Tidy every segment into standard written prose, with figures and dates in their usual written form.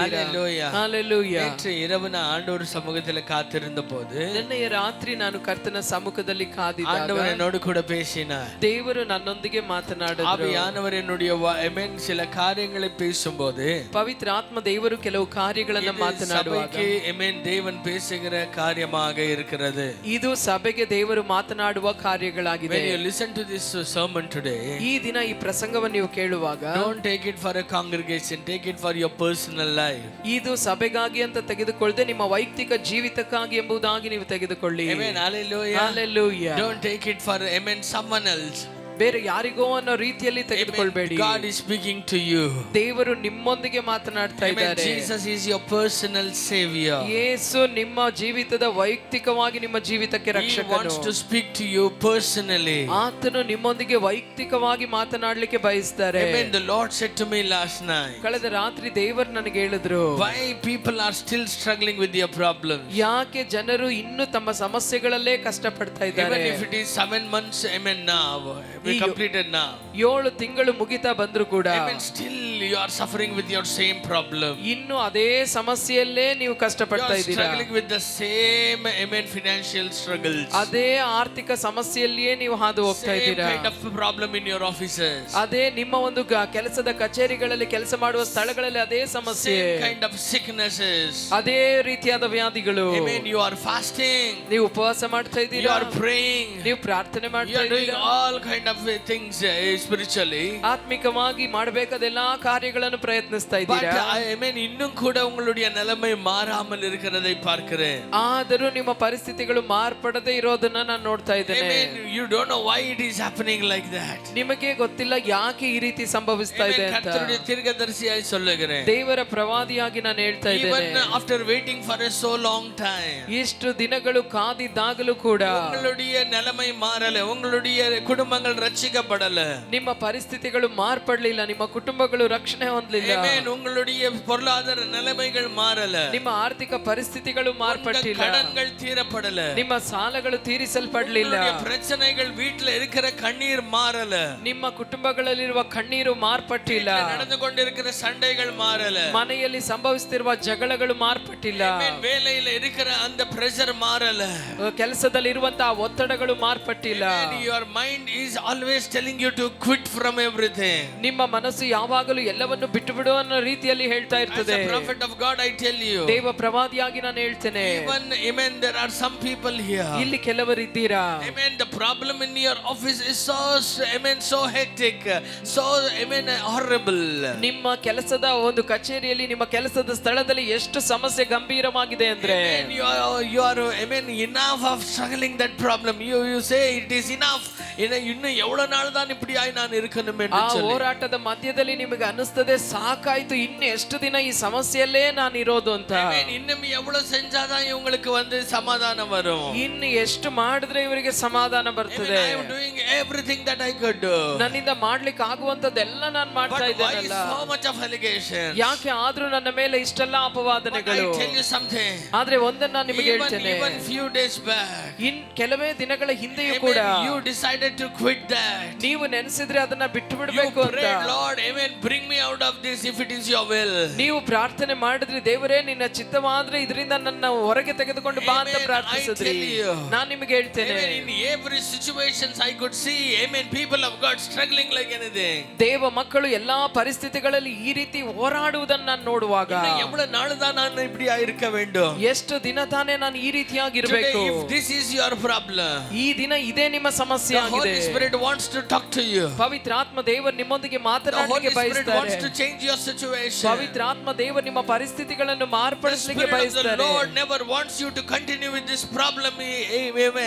ಇದ್ದೀರಾ? Hallelujah. Hallelujah. நேற்று இரவு நான் ஆண்டவர் சமூகத்தில் காத்திருந்த போது ನಿನ್ನೆಯ ರಾತ್ರಿ ನಾನು ಕರ್ತನ ಸಮ್ಮುಖದಲ್ಲಿ ಕಾದಿದ್ದಾಗ ஆண்டவர் என்னோடு கூட பேசினார். ದೇವರು ನನ್ನೊಂದಿಗೆ ಮಾತನಾಡಿದರು. ஆவியானவர் என்னுடைய சில காரியங்களை பேசும்போது ಪವಿತ್ರ ಆತ್ಮ ದೇವರು ಕೆಲವು ಕಾರ್ಯಗಳನ್ನು ಮಾತನಾಡುವಾಗ தேவன் பேசுகிற காரியமாக இருக்கிறது. ಇದು ಸಭೆಗೆ ದೇವರು ಮಾತನಾಡುವ ಕಾರ್ಯಗಳಾಗಿದೆ. When you listen to this sermon today, ಈ ದಿನ ಈ ಪ್ರಸಂಗವನ್ನು ನೀವು ಕೇಳುವಾಗ don't take it for a congregation, take it for your personal life. ಇದು ಸಭೆಗಾಗಿ ಅಂತ ತೆಗೆದುಕೊಳ್ಳದೆ ನಿಮ್ಮ ವೈಯಕ್ತಿಕ ಜೀವಿತಕ್ಕಾಗಿ ಎಂಬುದಾಗಿ ನೀವು ತೆಗೆದುಕೊಳ್ಳಿ. Amen. Hallelujah. Hallelujah. Don't take it for someone else. ಬೇರೆ ಯಾರಿಗೋ ಅನ್ನೋ ರೀತಿಯಲ್ಲಿ ತೆಗೆದುಕೊಳ್ಳಬೇಡಿ. God is speaking to you. ದೇವರು ನಿಮ್ಮೊಂದಿಗೆ ಮಾತನಾಡ್ತಾ ಇದ್ದಾರೆ. Jesus is your personal savior. ಯೇಸು ನಿಮ್ಮ ಜೀವಿತದ ವೈಯಕ್ತಿಕವಾಗಿ ನಿಮ್ಮ ಜೀವಿತಕ್ಕೆ ರಕ್ಷಕನು. He wants to speak to you personally. ಆತನು ನಿಮ್ಮೊಂದಿಗೆ ವೈಯಕ್ತಿಕವಾಗಿ ಮಾತನಾಡಲಿಕ್ಕೆ ಬಯಸ್ತಾರೆ. Amen. The Lord said to me last night. ಕಳೆದ ರಾತ್ರಿ ದೇವರು ನನಗೆ ಹೇಳಿದ್ರು, why people are still struggling with their problems? ಯಾಕೆ ಜನರು ಇನ್ನೂ ತಮ್ಮ ಸಮಸ್ಯೆಗಳಲ್ಲೇ ಕಷ್ಟಪಡ್ತಾ ಇದ್ದಾರೆ? Even if it is 7 months, amen, now we completed now. 7 ತಿಂಗಳು ಮುಗಿತಾ ಬಂದ್ರು ಕೂಡ amen, still you are suffering with your same problem. ಇನ್ನು ಅದೇ ಸಮಸ್ಯೆಯಲ್ಲೇ ನೀವು ಕಷ್ಟಪಡ್ತಾ ಇದ್ದೀರಾ. struggling with the same financial struggles. ಅದೇ ಆರ್ಥಿಕ ಸಮಸ್ಯೆಯಲ್ಲಿಯೇ ನೀವು ಹಾದು ಹೋಗ್ತಾ ಇದ್ದೀರಾ. same kind of problem in your offices. ಅದೇ ನಿಮ್ಮ ಒಂದು ಕೆಲಸದ ಕಚೇರಿಗಳಲ್ಲಿ ಕೆಲಸ ಮಾಡುವ ಸ್ಥಳಗಳಲ್ಲಿ ಅದೇ ಸಮಸ್ಯೆ. same kind of sicknesses. ಅದೇ ರೀತಿಯಾದ ವ್ಯಾಧಿಗಳು. amen, you are fasting. ನೀವು ಉಪವಾಸ ಮಾಡ್ತಾ ಇದ್ದೀರಾ. you are praying. ನೀವು ಪ್ರಾರ್ಥನೆ you ಮಾಡ್ತಾ are doing ಇದ್ದೀರಾ. all kind of things spiritually. ಆತ್ಮಿಕವಾಗಿ ಮಾಡಬೇಕಾದ ಎಲ್ಲಾ ಕಾರ್ಯಗಳನ್ನು ಪ್ರಯತ್ನಿಸ್ತಾ but ಇದ್ದೀರಾ. amen, ಇನ್ನும் கூட உங்களுடைய நிலைமை மாறாமல் இருக்கிறதை பார்க்கிறேன். ಆದರೂ ನಿಮ್ಮ ಪರಿಸ್ಥಿತಿಗಳು ಮಾರ್ಪಡದೇ ಇರೋದನ್ನ ನಾನು ನೋಡ್ತಾ ಇದ್ದೇನೆ. amen, you don't know why it is happening like that. ನಿಮಗೆ ಗೊತ್ತಿಲ್ಲ ಯಾಕೆ ಈ ರೀತಿ ಸಂಭವಿಸ್ತಾ ಇದೆ ಅಂತ. ಕರ್ತನುடைய தீர்க்கதரிசியாய் சொல்லுகிறேன். ದೇವರ ಪ್ರವಾದಿಯಾಗಿ ನಾನು ಹೇಳ್ತಾ ಇದ್ದೇನೆ. even after waiting for a so long time, ಇಷ್ಟು ದಿನಗಳು ಕಾದಿದ್ದಾಗಲೂ ಕೂಡ உங்களுடைய நிலைமை மாறல, உங்களுடைய குடும்பங்கள் ரட்சிக்கப்படல, ನಿಮ್ಮ ಪರಿಸ್ಥಿತಿಗಳು ಮಾರ್ಪಡಲಿಲ್ಲ, ನಿಮ್ಮ ಕುಟುಂಬಗಳು ರಕ್ಷಣೆ ಹೊಂದಲಿಲ್ಲ. amen, உங்களுடைய பொருளாதார நிலைமைகள் மாறல, ನಿಮ್ಮ ಆರ್ಥಿಕ ಪರಿಸ್ಥಿತಿಗಳು ಮಾರ್ಪಟ್ಟಿಲ್ಲ, கடன்கள் தீரப்படல, ನಿಮ್ಮ ಸಾಲಗಳು ತೀರಿಸಲ್ಪಡಲಿಲ್ಲ, பிரச்சனைகள் வீட்ல இருக்கிற கண்ணீர் மாறல, ನಿಮ್ಮ ಕುಟುಂಬಗಳಲ್ಲಿರುವ ಕಣ್ಣೀರು ಮಾರ್ಪಟ್ಟಿಲ್ಲ, நடந்து கொண்டிருக்கிற சண்டைகள் மாறல, ಮನೆಯಲ್ಲಿ ಸಂಭವಿಸುತ್ತಿರುವ ಜಗಳಗಳು ಮಾರ್ಪಟ್ಟಿಲ್ಲ, வேலையில இருக்கிற அந்த பிரஷர் மாறல, ಕೆಲಸದಲ್ಲಿ ಇರುವಂತಹ ಒತ್ತಡಗಳು ಮಾರ್ಪಟ್ಟಿಲ್ಲ. your mind is always telling you to quit from everything. ನಿಮ್ಮ ಮನಸ್ಸು ಯಾವಾಗಲೂ ಎಲ್ಲವನ್ನು ಬಿಟ್ಟು ಬಿಡು ಅನ್ನೋ ರೀತಿಯಲ್ಲಿ ಹೇಳ್ತಾ ಇರ್ತದೆ. As a prophet of God I tell you, ದೇವ ಪ್ರವಾದಿಯಾಗಿ ನಾನು ಹೇಳ್ತೇನೆ, even amen, there are some people here, ಇಲ್ಲಿ ಕೆಲವರು ಇದ್ದೀರಾ, amen, the problem in your office is so hectic, so horrible. ನಿಮ್ಮ ಕೆಲಸದ ಒಂದು ಕಚೇರಿಯಲ್ಲಿ ನಿಮ್ಮ ಕೆಲಸದ ಸ್ಥಳದಲ್ಲಿ ಎಷ್ಟು ಸಮಸ್ಯೆ ಗಂಭೀರವಾಗಿದೆ ಅಂದ್ರೆ you are enough of struggling that problem. You say it is enough. ಇನ್ನು எவ்வளவு நாள் தான் இப்படியாய் நான் இருக்கணும் என்று சொல்லி ಹೋರಾಟದ ಮಧ್ಯದಲ್ಲಿ ನಿಮಗೆ ಅನಿಸ್ತದೆ ಸಾಕಾಯ್ತು, ಇನ್ನು ಎಷ್ಟು ದಿನ ಈ ಸಮಸ್ಯೆಯಲ್ಲೇ ನಾನು ಇರೋದು ಅಂತ. இன்னும் எவ்வளவு செஞ்சாதான் இவங்களுக்கு சமாதானம் வரும், ಇನ್ನು ಎಷ್ಟು ಮಾಡಿದ್ರೆ ಇವರಿಗೆ ಸಮಾಧಾನ ಬರ್ತದೆ. I am doing everything that I could do. ನನ್ನಿಂದ ಮಾಡ್ಲಿಕ್ಕೆ ಆಗುವಂತದ್ದೆಲ್ಲ ನಾನು ಮಾಡ್ತಾ ಇದ್ದೇನಲ್ಲ, so much of allegations. ಯಾಕೆ ಆದ್ರೂ ನನ್ನ ಮೇಲೆ ಇಷ್ಟೆಲ್ಲ ಅಪವಾದನೆಗಳು. I tell you something, ಆದ್ರೆ ಒಂದನ್ನ ನಾನು ನಿಮಗೆ ಹೇಳ್ತೇನೆ, even few days back, ಕೆಲವೇ ದಿನಗಳ ಹಿಂದೆಯೂ ಕೂಡ you decided to quit that. ನೀವು ನೆನೆಸಿದ್ರೆ ಅದನ್ನ ಬಿಟ್ಟು ಬಿಡಬೇಕು ಅಂತ. Lord, amen, bring me out of this if it is your will. ನೀವು ಪ್ರಾರ್ಥನೆ ಮಾಡಿದ್ರಿ, ದೇವರೇ ನಿನ್ನ ಚಿತ್ತವಾದ್ರೆ ಇದರಿಂದ ನನ್ನ ಹೊರಗೆ ತೆಗೆದುಕೊಂಡು ಬಾ ಅಂತ ಪ್ರಾರ್ಥಿಸಿದ್ರಿ. ನಾನು ನಿಮಗೆ ಹೇಳ್ತೇನೆ, in every situations I could see, amen, people of God struggling like anything. ದೇವ ಮಕ್ಕಳು ಎಲ್ಲಾ ಪರಿಸ್ಥಿತಿಗಳಲ್ಲಿ ಈ ರೀತಿ ಹೋರಾಡುವುದನ್ನು ನಾನು ನೋಡುವಾಗ எவ்வளவு நாள் தான் நான் இப்படியா இருக்க வேண்டும், ಎಷ್ಟು ದಿನ ತಾನೇ ನಾನು ಈ ರೀತಿಯಾಗಿ ಇರಬೇಕು. if this is your problem, ಈ ದಿನ ಇದೇ ನಿಮ್ಮ ಸಮಸ್ಯೆ ಆಗಿದೆ. The Holy Spirit wants to talk to you. ಪವಿತ್ರ ಆತ್ಮ ದೇವರು ನಿಮ್ಮೊಂದಿಗೆ ಮಾತನಾಡಲಿಕ್ಕೆ ಬಯಸ್ತಾರೆ. The Holy Spirit wants to ಬಯಸ್ತಾರೆ. change your situation. ಪವಿತ್ರ ಆತ್ಮ ದೇವರು ನಿಮ್ಮ ಪರಿಸ್ಥಿತಿಗಳನ್ನು ಮಾರ್ಪಡಿಸಲಿಕ್ಕೆ The Spirit of the ಬಯಸ್ತಾರೆ. Lord never wants you to continue with this problem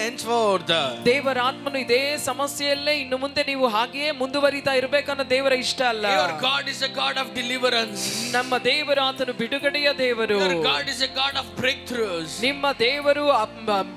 henceforth. ದೇವರ ಆತ್ಮನು ಇದೇ ಸಮಸ್ಯೆಯಲ್ಲೇ ಇನ್ನು ಮುಂದೆ ನೀವು ಹಾಗೆಯೇ ಮುಂದುವರಿತಾ ಇರಬೇಕನ್ನೋ ದೇವರ ಇಷ್ಟ ಅಲ್ಲ. Your God is a God of deliverance. ನಮ್ಮ ದೇವರು ಆತನು ಬಿಡುಗಡೆಯ ದೇವರು. Your God is a God of breakthroughs. ನಿಮ್ಮ ದೇವರು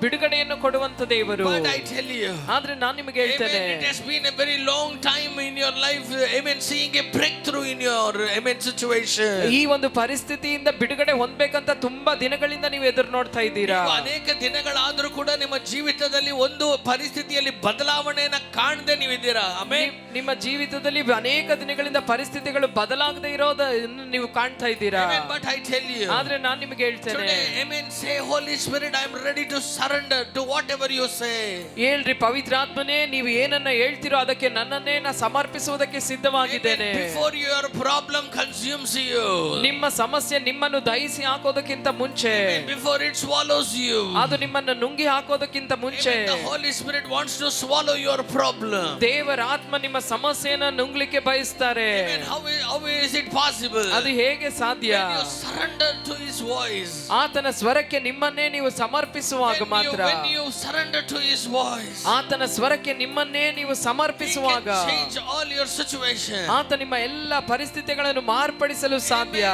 ಬಿಡುಗಡೆಯನ್ನು ಕೊಡುವಂತ ದೇವರು. But I tell you, ಆದ್ರೆ ನಾನು ನಿಮಗೆ ನಿಮಗೆ ಹೇಳ್ತೇನೆ, Amen. It has been a very long time in your life, amen, seeing a breakthrough in your, amen, situation. ಈ ಒಂದು ಪರಿಸ್ಥಿತಿಯಿಂದ ಬಿಡುಗಡೆ ಹೊಂದಬೇಕಂತ ತುಂಬಾ ದಿನಗಳಿಂದ ನೀವು ಎದುರು ನೋಡ್ತಾ ಇದ್ದೀರಾ. ನೀವು ಅನೇಕ ದಿನಗಳಾದ್ರೂ ಕೂಡ ನಿಮ್ಮ ಜೀವಿತದಲ್ಲಿ ಒಂದು ಪರಿಸ್ಥಿತಿಯಲ್ಲಿ ಬದಲಾವಣೆಯನ್ನ ಕಾಣದೆ ನೀವಿದ್ದೀರಾ. ಆಮೆನ್. ನಿಮ್ಮ ಜೀವಿತದಲ್ಲಿ ಅನೇಕ ದಿನಗಳಿಂದ ಪರಿಸ್ಥಿತಿಗಳು ಬದಲಾಗದೆ ಇರೋದನ್ನು ನೀವು ಕಾಣ್ತಾ ಇದ್ದೀರಾ. Amen. But I tell you, ಆದ್ರೆ ನಾನು ನಿಮಗೆ ಹೇಳ್ತೇನೆ, today, amen, say, Holy Spirit, I am ready to surrender to whatever you say. ಹೇಳ್ರಿ, ಪವಿತ್ರಾತ್ಮನೇ, ನೀವು ಏನನ್ನ ಹೇಳ್ತಿರೋ ಅದಕ್ಕೆ ನನ್ನನ್ನೇ ನಾ ಸಮರ್ಪಿಸುವುದಕ್ಕೆ ಸಿದ್ಧವಾಗಿದ್ದೇನೆ. Amen. Before your problem consumes you, ನಿಮ್ಮ ಸಮಸ್ಯೆ ನಿಮ್ಮನ್ನು ದಹಿಸಿ ಹಾಕೋದಕ್ಕಿಂತ ಮುಂಚೆ, amen, before it swallows you, ಅದು ನಿಮ್ಮನ್ನು ನುಂಗಿ ಹಾಕೋದಕ್ಕಿಂತ ಮುಂಚೆ, amen, the Holy Spirit wants to swallow your problem. ದೇವರ ಆತ್ಮ ನಿಮ್ಮ ಸಮಸ್ಯೆಯನ್ನ ನುಂಗ್ಲಿಕ್ಕೆ ಬಯಸ್ತಾರೆ. Amen. How is it possible? ಅದು ಹೇಗೆ ಸಾಧ್ಯ? When you surrender to His voice, ಆತನ ಸ್ವರಕ್ಕೆ ನಿಮ್ಮನ್ನೇ ನೀವು ಸಮರ್ಪಿಸುವಾಗ ಮಾತ್ರ, when you surrender to His voice, ಆತನ ಸ್ವರಕ್ಕೆ ನಿಮ್ಮನ್ನೇ ನೀವು He ಸಮರ್ಪಿಸುವಾಗ can change all your situation. ಆತ ನಿಮ್ಮ ಎಲ್ಲ ಪರಿಸ್ಥಿತಿಗಳನ್ನು ಮಾರ್ಪಡಿಸಲು ಸಾಧ್ಯ.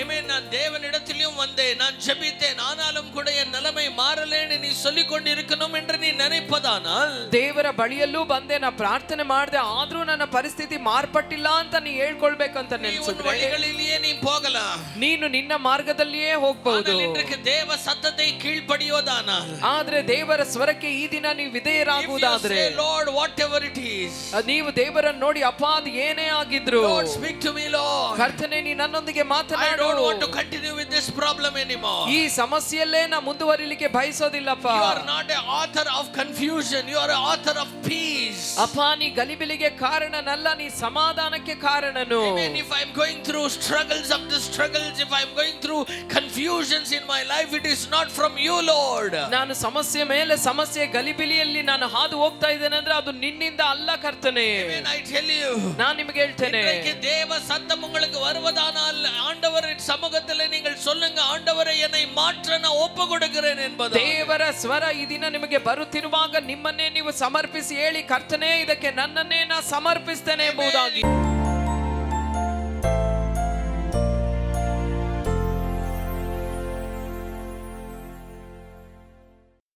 Amen. நான் தேவனிடத்திலும் வந்தேன், நான் ஜெபித்தேன், ஆனாலும் கூட என் நிலைமை மாறலேன்னு நீ சொல்லிக் கொண்டிருக்கணும் என்று நீ நினைப்பதானால், ದೇವರ ಬಳಿಯಲ್ಲೂ ಬಂದೆ, ನಾ ಪ್ರಾರ್ಥನೆ ಮಾಡಿದೆ, ಆದ್ರೂ ನನ್ನ ಪರಿಸ್ಥಿತಿ ಮಾರ್ಪಟ್ಟಿಲ್ಲ ಅಂತ ನೀ ಹೇಳ್ಕೊಳ್ಬೇಕಂತ நீ உன் ನೆನ್ಸಿದ್ರೆ வழிகளிலேயே நீ போகலாம். ನೀನು ನಿನ್ನ ಮಾರ್ಗದಲ್ಲಿಯೇ ಹೋಗ್ಬಹುದು. ஆனால் இன்றைக்கு தேவ சத்தத்தை கீழ்ப்படியோதானால், ಆದ್ರೆ ದೇವರ ಸ್ವರಕ್ಕೆ ಈ ದಿನ ನೀವು if you ವಿಧೇಯರಾಗುವುದಾದ್ರೆ, say, Lord, whatever it is, ನೀವು ದೇವರನ್ನು ನೋಡಿ, ಅಪ್ಪ ಅದು ಏನೇ ಆಗಿದ್ರು, Lord, speak to me, Lord. ಕರ್ತನೆ ನೀ ನನ್ನೊಂದಿಗೆ I ಮಾತನಾಡು. don't want to continue with this problem anymore. ಈ ಸಮಸ್ಯೆಯಲ್ಲೇ ನಾ ಮುಂದುವರಿಲಿಕ್ಕೆ ಬಯಸೋದಿಲ್ಲಪ್ಪ. You are not an author of confusion, you are an author of peace. ಅಪ್ಪ, ನೀ ಗಲಿಬಿಲಿಗೆ ಕಾರಣನಲ್ಲ, ನೀ ಸಮಾಧಾನಕ್ಕೆ ಕಾರಣನು. Amen. If I am going through struggles after struggles, if I am going through confusions in my life, it is not from you, Lord. ನಾನು ಸಮಸ್ಯೆ ಮೇಲೆ ಸಮಸ್ಯೆ ಗಲಿಬಿಲಿಯಲ್ಲಿ ನಾನು ಹಾದು ಹೋಗ್ತಾ ಇದ್ದೇನೆ ಅಂದ್ರೆ ಅದು ನಿನ್ನಿಂದ ಅಲ್ಲ ಕರ್ತನೆ. Amen. I tell you, ನಾನು ನಿಮಗೆ ಹೇಳ್ತೇನೆ, இன்றைக்கு தேவ சத்தம் உங்களுக்கு வருவதானால் ஆண்டவரின் சமூகத்தில் நீங்கள் சொல்லுங்க, ஆண்டவரே என்னை மாற்ற நான் ஒப்பு கொடுக்கிறேன் என்பது. ದೇವರ ಸ್ವರ ಈ ದಿನ ನಿಮಗೆ ಬರುತ್ತಿರುವಾಗ ನಿಮ್ಮನ್ನೇ ನೀವು ಸಮರ್ಪಿಸಿ ಹೇಳಿ, ಕರ್ತನೆ ಇದಕ್ಕೆ ನನ್ನನ್ನೇ ನಾ ಸಮರ್ಪಿಸ್ತೇನೆ ಎಂಬುದಾಗಿ.